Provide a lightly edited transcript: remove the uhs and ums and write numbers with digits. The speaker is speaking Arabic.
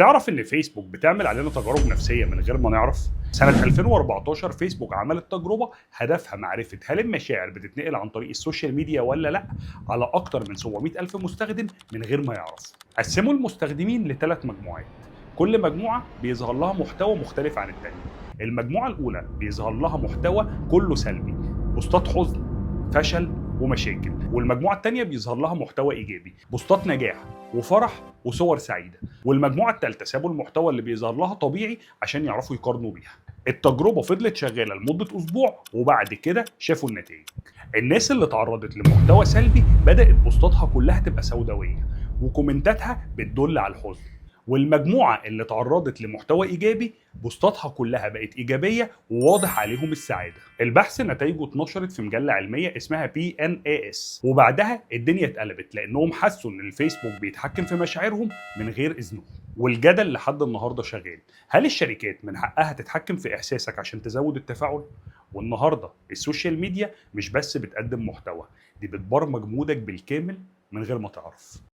تعرف ان فيسبوك بتعمل علينا تجارب نفسيه من غير ما نعرف؟ سنه 2014 فيسبوك عملت تجربه هدفها معرفه هل المشاعر بتتنقل عن طريق السوشيال ميديا ولا لا على اكتر من 700 الف مستخدم من غير ما يعرف. قسموا المستخدمين لثلاث مجموعات، كل مجموعه بيظهر لها محتوى مختلف عن الثانيه. المجموعه الاولى بيظهر لها محتوى كله سلبي، بوستات حزن، فشل ومشاكل. والمجموعه الثانيه بيظهر لها محتوى ايجابي، بوستات نجاح وفرح وصور سعيده. والمجموعه الثالثه سابوا المحتوى اللي بيظهر لها طبيعي عشان يعرفوا يقارنوا بيها. التجربه فضلت شغاله لمده اسبوع وبعد كده شافوا النتائج. الناس اللي تعرضت لمحتوى سلبي بدات بوستاتها كلها تبقى سوداويه وكومنتاتها بتدل على الحزن. والمجموعه اللي تعرضت لمحتوى ايجابي بوستاتها كلها بقت ايجابيه وواضح عليهم السعاده. البحث نتائجه اتنشرت في مجله علميه اسمها PNAS، وبعدها الدنيا اتقلبت لانهم حسوا ان الفيسبوك بيتحكم في مشاعرهم من غير اذنهم. والجدل لحد النهارده شغال، هل الشركات من حقها تتحكم في احساسك عشان تزود التفاعل؟ والنهارده السوشيال ميديا مش بس بتقدم محتوى، دي بتبرمج مودك بالكامل من غير ما تعرف.